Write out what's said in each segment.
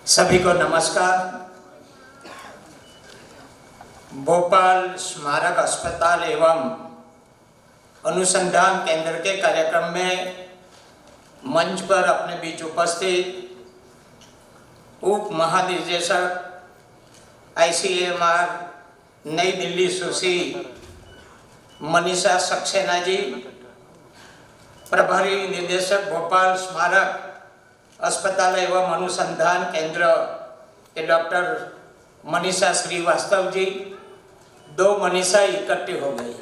सभी को नमस्कार। भोपाल स्मारक अस्पताल एवं अनुसंधान केंद्र के कार्यक्रम में मंच पर अपने बीच उपस्थित उप महानिदेशक ICMR नई दिल्ली सुश्री मनीषा सक्सेना जी, प्रभारी निदेशक भोपाल स्मारक अस्पताल एवं अनुसंधान केंद्र के डॉक्टर मनीषा श्रीवास्तव जी, दो मनीषा इकट्ठी हो गई।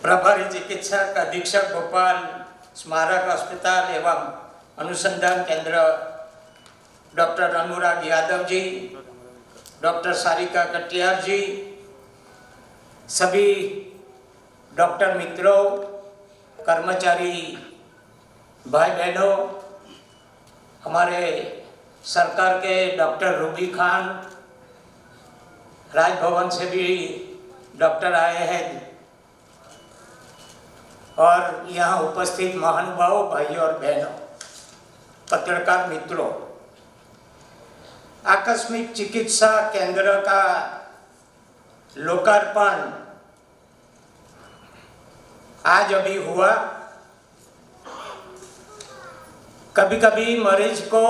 प्रभारी चिकित्सक अधीक्षक भोपाल स्मारक अस्पताल एवं अनुसंधान केंद्र डॉक्टर अनुराग यादव जी, डॉक्टर सारिका कटियार जी, सभी डॉक्टर मित्रों, कर्मचारी भाई बहनों, हमारे सरकार के डॉक्टर रूबी खान, राजभवन से भी डॉक्टर आए हैं और यहाँ उपस्थित महानुभावों, भाइयों और बहनों, पत्रकार मित्रों, आकस्मिक चिकित्सा केंद्र का लोकार्पण आज अभी हुआ। कभी कभी मरीज को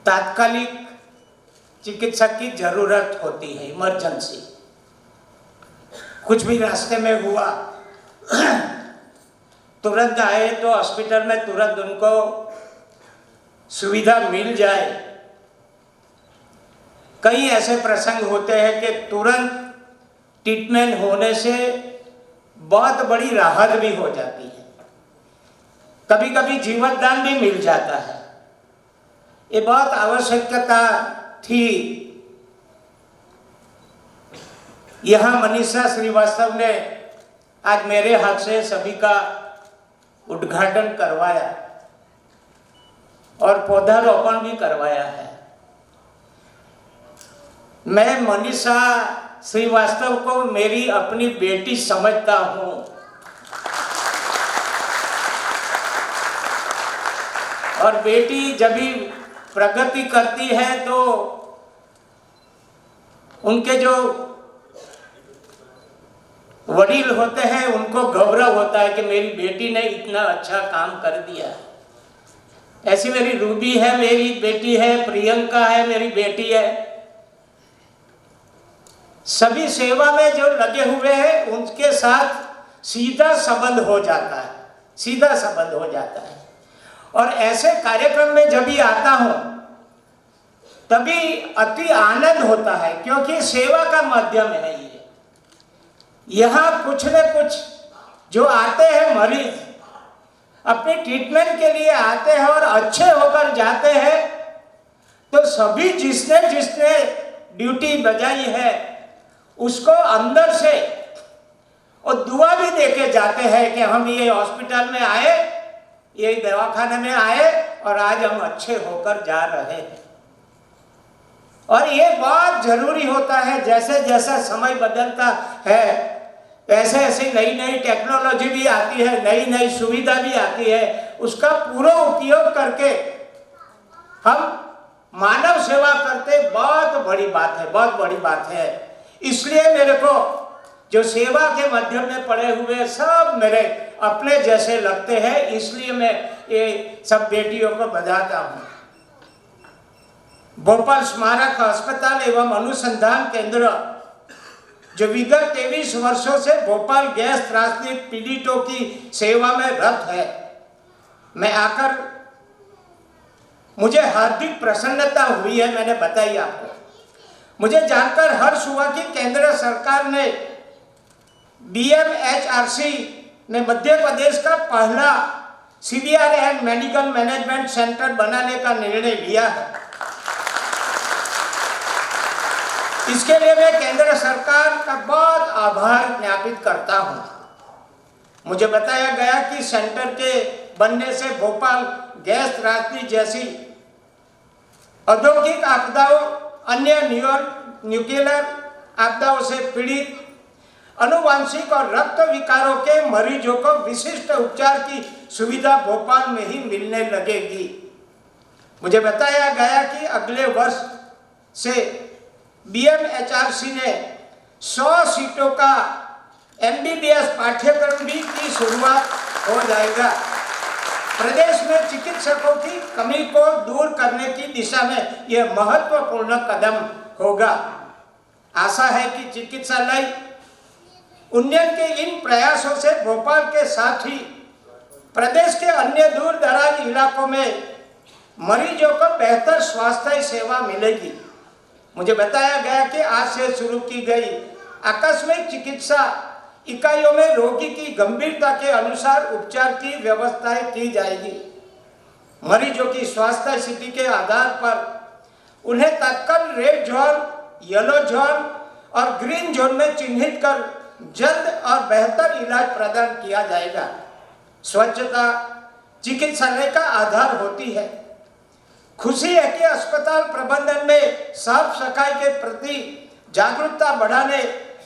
तात्कालिक चिकित्सक की जरूरत होती है, इमरजेंसी। कुछ भी रास्ते में हुआ तुरंत आए तो हॉस्पिटल में तुरंत उनको सुविधा मिल जाए। कई ऐसे प्रसंग होते हैं कि तुरंत ट्रीटमेंट होने से बहुत बड़ी राहत भी हो जाती है, कभी कभी जीवन दान भी मिल जाता है। ये बहुत आवश्यकता थी। यहाँ मनीषा श्रीवास्तव ने आज मेरे हाथ से सभी का उद्घाटन करवाया और पौधारोपण भी करवाया है। मैं मनीषा श्रीवास्तव को मेरी अपनी बेटी समझता हूँ और बेटी जब भी प्रगति करती है तो उनके जो वडील होते हैं उनको गौरव होता है कि मेरी बेटी ने इतना अच्छा काम कर दिया। ऐसी मेरी रूबी है, मेरी बेटी है, प्रियंका है, मेरी बेटी है। सभी सेवा में जो लगे हुए हैं उनके साथ सीधा संबंध हो जाता है, सीधा संबंध हो जाता है। और ऐसे कार्यक्रम में जब भी आता हूं तभी अति आनंद होता है, क्योंकि सेवा का माध्यम है ये। यहाँ कुछ न कुछ जो आते हैं मरीज अपने ट्रीटमेंट के लिए आते हैं और अच्छे होकर जाते हैं, तो सभी जिसने जिसने ड्यूटी बजाई है उसको अंदर से और दुआ भी देके जाते हैं कि हम ये हॉस्पिटल में आए, ये दवाखाने में आए और आज हम अच्छे होकर जा रहे हैं। और ये बहुत जरूरी होता है। जैसे जैसा समय बदलता है ऐसे ऐसे नई नई टेक्नोलॉजी भी आती है, नई नई सुविधा भी आती है। उसका पूरा उपयोग करके हम मानव सेवा करते बहुत बड़ी बात है, बहुत बड़ी बात है। इसलिए मेरे को जो सेवा के माध्यम में पड़े हुए सब मेरे अपने जैसे लगते हैं, इसलिए मैं ये सब बेटियों को बधाता हूँ। भोपाल स्मारक अस्पताल एवं अनुसंधान केंद्र जो विगत 23 वर्षों से भोपाल गैस त्रासदी पीड़ितों की सेवा में रत है, मैं आकर मुझे हार्दिक प्रसन्नता हुई है। मैंने बताई आपको, मुझे जानकर हर्ष हुआ कि केंद्र सरकार ने BMHRC में मध्य प्रदेश का पहला CBRN मेडिकल मैनेजमेंट सेंटर बनाने का निर्णय लिया है। इसके लिए मैं केंद्र सरकार का बहुत आभार ज्ञापित करता हूं। मुझे बताया गया कि सेंटर के बनने से भोपाल गैस त्रासदी जैसी औद्योगिक आपदाओं, अन्य न्यूक्लियर आपदाओं से पीड़ित अनुवांशिक और रक्त विकारों के मरीजों को विशिष्ट उपचार की सुविधा भोपाल में ही मिलने लगेगी। मुझे बताया गया कि अगले वर्ष से BMHRC ने 100 सीटों का MBBS पाठ्यक्रम भी की शुरुआत हो जाएगा। प्रदेश में चिकित्सकों की कमी को दूर करने की दिशा में यह महत्वपूर्ण कदम होगा। आशा है कि चिकित्सालय उन्नयन के इन प्रयासों से भोपाल के साथ ही प्रदेश के अन्य दूर दराज इलाकों में मरीजों को बेहतर स्वास्थ्य सेवा मिलेगी। मुझे बताया गया कि आज से शुरू की गई आकस्मिक चिकित्सा इकाइयों में रोगी की गंभीरता के अनुसार उपचार की व्यवस्थाएं की जाएगी। मरीजों की स्वास्थ्य स्थिति के आधार पर उन्हें तत्काल रेड जोन, येलो जोन और ग्रीन जोन में चिन्हित कर जल्द और बेहतर इलाज प्रदान किया जाएगा। स्वच्छता चिकित्सालय का आधार होती है। खुशी है कि अस्पताल प्रबंधन में साफ सफाई के प्रति जागरूकता बढ़ाने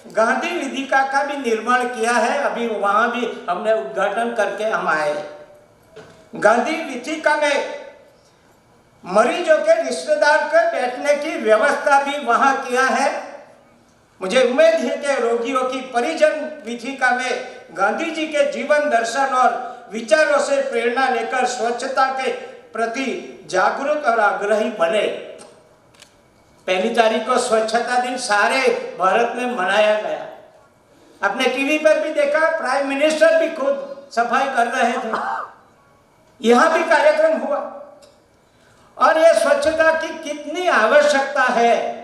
गांधी वेदिका का भी निर्माण किया है। अभी वहां भी हमने उद्घाटन करके हम आए। गांधी वेदिका में मरीजों के रिश्तेदार के बैठने की व्यवस्था भी वहां किया है। मुझे उम्मीद है कि रोगियों की परिजन वेदिका में गांधी जी के जीवन दर्शन और विचारों से प्रेरणा लेकर स्वच्छता के प्रति जागरूक और आग्रही बने। 1 तारीख को स्वच्छता दिन सारे भारत में मनाया गया। आपने टीवी पर भी देखा, प्राइम मिनिस्टर भी खुद सफाई कर रहे थे। यहाँ भी कार्यक्रम हुआ। और ये स्वच्छता की कितनी आवश्यकता है।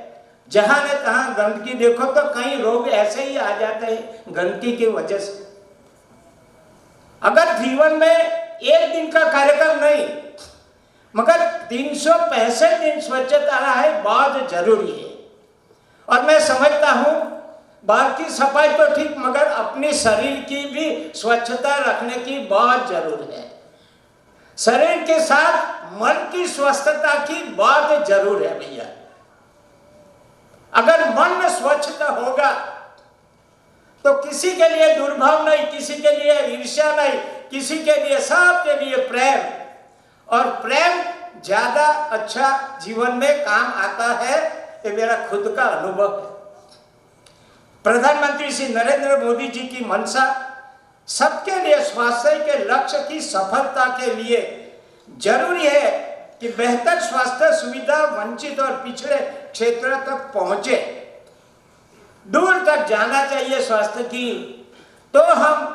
जहां ने तहां गंदगी देखो तो कई रोग ऐसे ही आ जाते हैं गंदगी की वजह से। अगर जीवन में एक दिन का कार्यक्रम नहीं मगर 365 दिन स्वच्छता है बहुत जरूरी है। और मैं समझता हूं बाहर की सफाई तो ठीक मगर अपनी शरीर की भी स्वच्छता रखने की बहुत जरूरत है। शरीर के साथ मन की स्वस्थता की बहुत जरूर है भैया। अगर मन में स्वच्छता होगा तो किसी के लिए दुर्भाव नहीं, किसी के लिए ईर्ष्या नहीं, किसी के लिए सबके लिए प्रेम। और प्रेम ज्यादा अच्छा जीवन में काम आता है। ये मेरा खुद का अनुभव है। प्रधानमंत्री श्री नरेंद्र मोदी जी की मंशा सबके लिए स्वास्थ्य के लक्ष्य की सफलता के लिए जरूरी है कि बेहतर स्वास्थ्य सुविधा वंचित और पिछड़े क्षेत्र तक पहुंचे। दूर तक जाना चाहिए स्वास्थ्य की। तो हम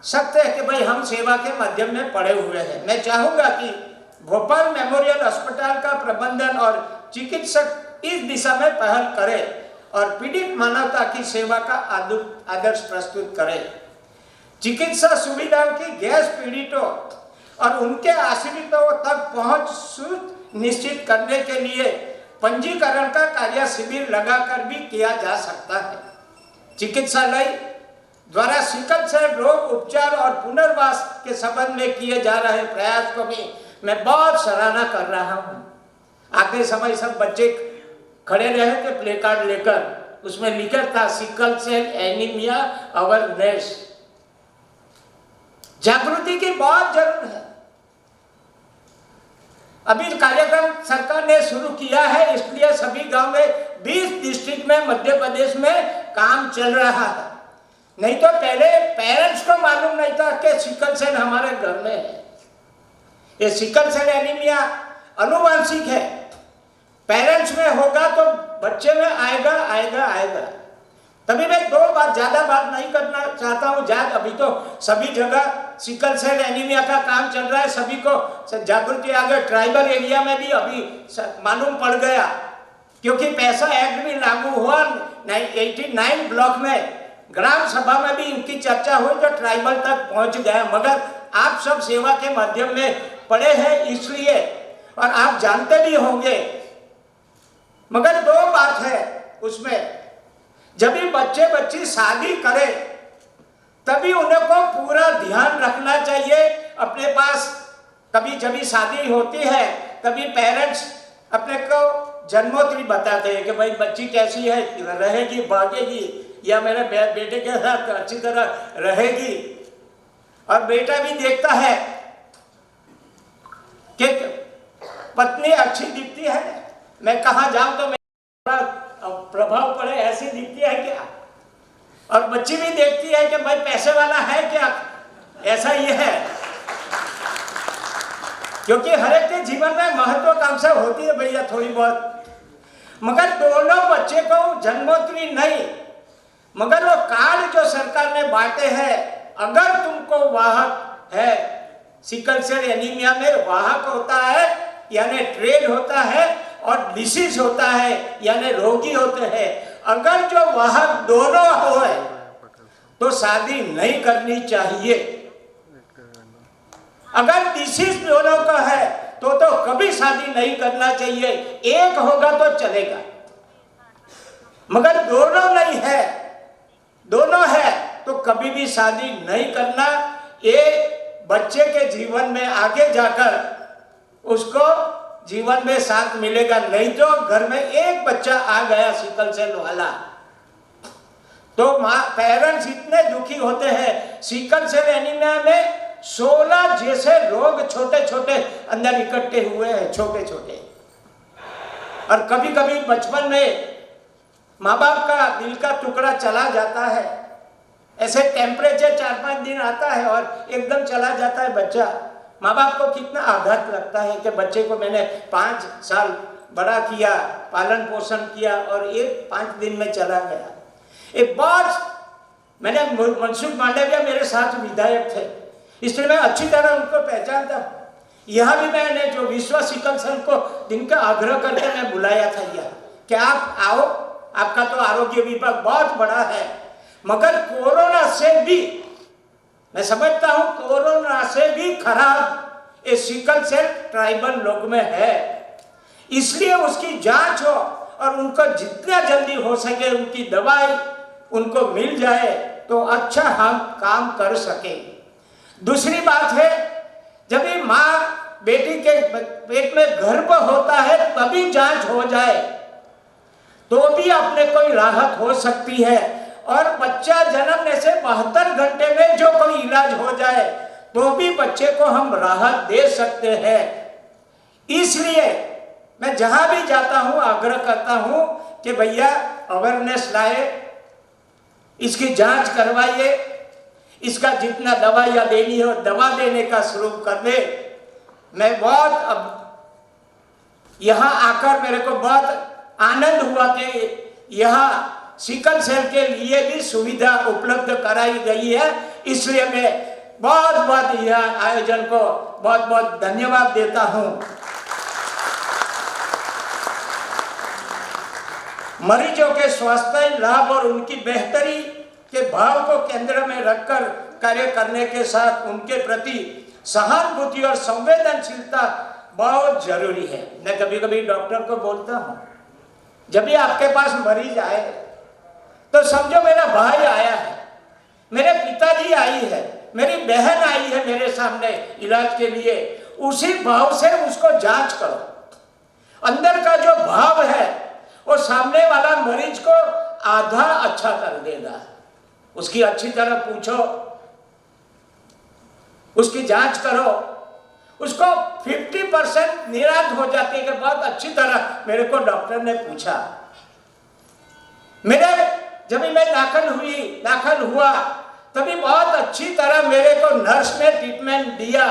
सकते हैं कि भाई हम सेवा के माध्यम में पड़े हुए हैं। मैं चाहूंगा कि भोपाल मेमोरियल अस्पताल का प्रबंधन और चिकित्सक इस दिशा में पहल करें और पीड़ित मानवता की सेवा का आदर्श प्रस्तुत करें। चिकित्सा सुविधाओं की गैस पीड़ितों और उनके आश्रितों तक पहुंच सुनिश्चित करने के लिए पंजीकरण का कार्य शिविर लगाकर भी किया जा सकता है। चिकित्सालय द्वारा सिकल सेल रोग उपचार और पुनर्वास के संबंध में किए जा रहे प्रयास को भी मैं बहुत सराहना कर रहा हूँ। आखिरी समय सब बच्चे खड़े रहे थे प्ले कार्ड लेकर, उसमें लिखा था सिकल सेल एनीमिया अवेयरनेस। जागृति की बहुत जरूरत है। अभी कार्यक्रम सरकार ने शुरू किया है, इसलिए सभी गांव में 20 डिस्ट्रिक्ट में मध्य प्रदेश में काम चल रहा है। नहीं तो पहले पेरेंट्स को मालूम नहीं था कि सिकल सेल हमारे घर में है। ये सिकल सेल एनीमिया अनुवांशिक है। पेरेंट्स में होगा तो बच्चे में आएगा आएगा आएगा। तभी मैं ज्यादा बात नहीं करना चाहता हूँ। अभी तो सभी जगह सिकल सेल एनीमिया का काम चल रहा है, सभी को जागृति आ गई। ट्राइबल एरिया में भी अभी मालूम पड़ गया क्योंकि पैसा एक्ट भी लागू हुआ। 89 ब्लॉक में ग्राम सभा में भी इनकी चर्चा हुई तो ट्राइबल तक पहुंच गया। मगर आप सब सेवा के माध्यम में पड़े हैं इसलिए, और आप जानते भी होंगे। मगर 2 बात है उसमें, जब भी बच्चे बच्ची शादी करे तभी उन्हें को पूरा ध्यान रखना चाहिए अपने पास। कभी जब भी शादी होती है तभी पेरेंट्स अपने को जन्मोत्तरी बताते हैं कि भाई बच्ची कैसी है, रहेगी भागेगी, या मेरे बेटे के साथ अच्छी तरह रहेगी। और बेटा भी देखता है कि पत्नी अच्छी दिखती है, मैं कहाँ जाऊं तो मेरा प्रभाव पड़े, ऐसी दिखती है क्या। और बच्ची भी देखती है कि भाई पैसे वाला है क्या, ऐसा ही है। क्योंकि हर एक के जीवन में महत्वाकांक्षा होती है भैया थोड़ी बहुत, मगर दोनों बच्चे को जन्मोत्तरी नहीं, मगर वो कार्ड जो सरकार ने बांटे हैं, अगर तुमको वाहक है, सिकल सेल एनीमिया में वाहक होता है यानी ट्रेड होता है, और डिसीज होता है यानी रोगी होते हैं, अगर जो वाहक दोनों हो तो शादी नहीं करनी चाहिए। अगर डिसीज दोनों का है तो कभी शादी नहीं करना चाहिए। एक होगा तो चलेगा, मगर दोनों नहीं है, दोनों है तो कभी भी शादी नहीं करना। ये बच्चे के जीवन में आगे जाकर उसको जीवन में साथ मिलेगा। नहीं तो घर में एक बच्चा आ गया सिकल सेल वाला तो पेरेंट्स इतने दुखी होते हैं। सिकल सेल एनीमिया में 16 जैसे रोग छोटे छोटे अंदर इकट्ठे हुए हैं, छोटे छोटे। और कभी कभी बचपन में माँ बाप का दिल का टुकड़ा चला जाता है, ऐसे टेम्परेचर 4-5 दिन आता है और एकदम चला जाता है बच्चा। माँ बाप को कितना आघात लगता है कि बच्चे को मैंने 5 साल बड़ा किया, पालन पोषण किया और एक 5 दिन में चला गया। एक बात, मैंने मनसुख मांडविया मेरे साथ विधायक थे, इसलिए मैं अच्छी तरह उनको पहचानता हूँ। यहाँ भी मैंने जो विश्व सिकल सेल को दिन का आग्रह करके मैं बुलाया था यहाँ कि आप आओ, आपका तो आरोग्य विभाग बहुत बड़ा है, मगर कोरोना से भी, मैं समझता हूँ कोरोना से भी खराब ये सिकल सेल ट्राइबल लोग में है। इसलिए उसकी जांच हो और उनको जितना जल्दी हो सके उनकी दवाई उनको मिल जाए तो अच्छा हम काम कर सके। दूसरी बात है, जब भी माँ बेटी के पेट में गर्भ होता है तभी जांच हो जाए तो भी अपने कोई राहत हो सकती है। और बच्चा जन्मने से 72 घंटे में जो कोई इलाज हो जाए तो भी बच्चे को हम राहत दे सकते हैं। इसलिए मैं जहां भी जाता हूं आग्रह करता हूं कि भैया अवेयरनेस लाए, इसकी जांच करवाइए, इसका जितना दवाइयाँ देनी हो दवा देने का शुरू कर दे। मैं बहुत अब यहाँ आकर मेरे को बहुत आनंद हुआ कि यहाँ सिकल सेल के लिए भी सुविधा उपलब्ध कराई गई है। इसलिए मैं बहुत बहुत यह आयोजन को बहुत बहुत धन्यवाद देता हूँ। मरीजों के स्वास्थ्य लाभ और उनकी बेहतरी के भाव को केंद्र में रखकर कार्य करने के साथ उनके प्रति सहानुभूति और संवेदनशीलता बहुत जरूरी है। मैं कभी कभी डॉक्टर को बोलता हूँ, जब भी आपके पास मरीज आए तो समझो मेरा भाई आया है, मेरे पिताजी आई है, मेरी बहन आई है मेरे सामने इलाज के लिए। उसी भाव से उसको जांच करो। अंदर का जो भाव है वो सामने वाला मरीज को आधा अच्छा कर देगा। उसकी अच्छी तरह पूछो, उसकी जांच करो, उसको 50% निराश हो जाती है कि बहुत अच्छी तरह मेरे को डॉक्टर ने पूछा। मेरे जब मैं दाखिल हुआ तभी बहुत अच्छी तरह मेरे को नर्स ने ट्रीटमेंट दिया।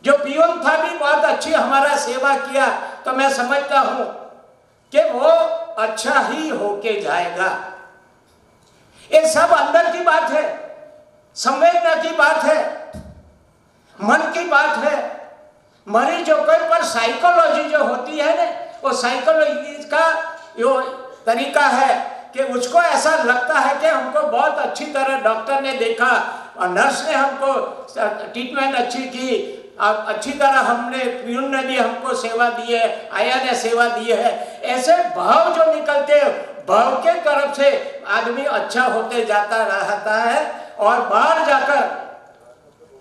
जो पियून था भी बहुत अच्छी हमारा सेवा किया। तो मैं समझता हूं कि वो अच्छा ही होके जाएगा। ये सब अंदर की बात है, संवेदना की बात है, मन की बात है। मरीजों के ऊपर साइकोलॉजी जो होती है ना, वो साइकोलॉजी का जो तरीका है कि उसको ऐसा लगता है कि हमको बहुत अच्छी तरह डॉक्टर ने देखा और नर्स ने हमको ट्रीटमेंट अच्छी की, अच्छी तरह हमने पियून ने भी हमको सेवा दी है, आया ने सेवा दी है। ऐसे भाव जो निकलते हैं, भाव के तरफ से आदमी अच्छा होते जाता रहता है और बाहर जाकर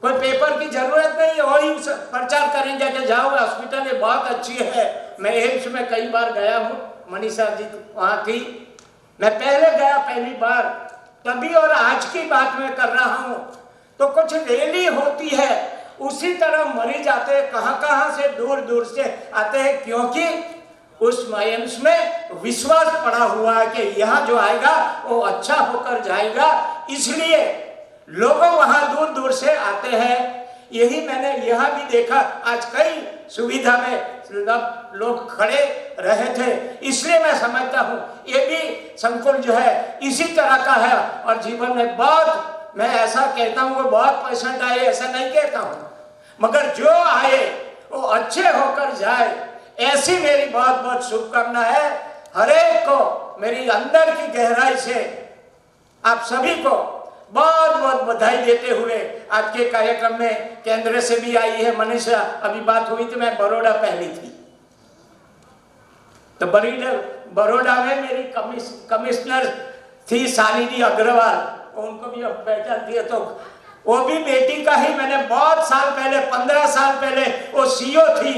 कोई पेपर की जरूरत नहीं है, वही प्रचार करेंगे कि जाओ हॉस्पिटल ये बहुत अच्छी है। मैं एम्स में कई बार गया हूँ, मनीषा जी वहाँ थी, मैं पहले गया पहली बार, तभी और आज की बात मैं कर रहा हूँ, तो कुछ रैली होती है उसी तरह मरीज आते हैं, कहाँ कहाँ से दूर दूर से आते हैं, क्योंकि उस एम्स में विश्वास पड़ा हुआ है कि यहाँ जो आएगा वो अच्छा होकर जाएगा, इसलिए लोग वहाँ दूर दूर से आते हैं। यही मैंने यहाँ भी देखा, आज कई सुविधा में लोग खड़े रहे थे, इसलिए मैं समझता हूँ ये भी संकुल जो है इसी तरह का है। और जीवन में बहुत, मैं ऐसा कहता हूँ कि बहुत पेशेंट आए, ऐसा नहीं कहता हूँ, मगर जो आए वो अच्छे होकर जाए, ऐसी मेरी बहुत बहुत शुभकामना है। हर एक को मेरी अंदर की गहराई से आप सभी को बहुत बहुत बधाई देते हुए आज के कार्यक्रम में केंद्र से भी आई है मनीषा, अभी बात हुई थी, मैं बड़ौदा पहली थी, तो बड़ौदा में मेरी कमिश्नर थी शालिनी अग्रवाल, उनको भी अब पहचानती है, तो वो भी बेटी का ही, मैंने बहुत साल पहले 15 साल पहले वो सीओ थी,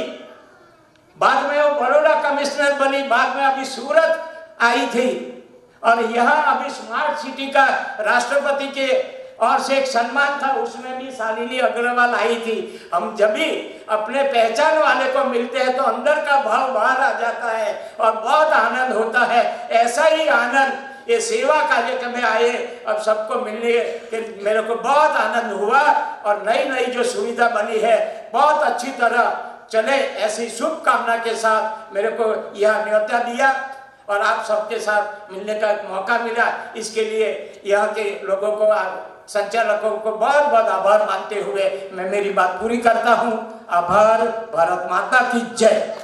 बाद में वो बड़ौदा कमिश्नर बनी, बाद में अभी सूरत आई थी, और यहाँ अभी स्मार्ट सिटी का राष्ट्रपति के और से एक सम्मान था, उसमें भी शालिनी अग्रवाल आई थी। हम जब भी अपने पहचान वाले को मिलते हैं तो अंदर का भाव बाहर आ जाता है और बहुत आनंद होता है। ऐसा ही आनंद ये सेवा कार्यक्रम में आए अब सबको मिलने के मेरे को बहुत आनंद हुआ, और नई नई जो सुविधा बनी है बहुत अच्छी तरह चले, ऐसी शुभकामना के साथ मेरे को यह न्योता दिया और आप सबके साथ मिलने का मौका मिला, इसके लिए यहाँ के लोगों को, संचालकों को बहुत बहुत आभार मानते हुए मैं मेरी बात पूरी करता हूँ। आभार। भारत माता की जय।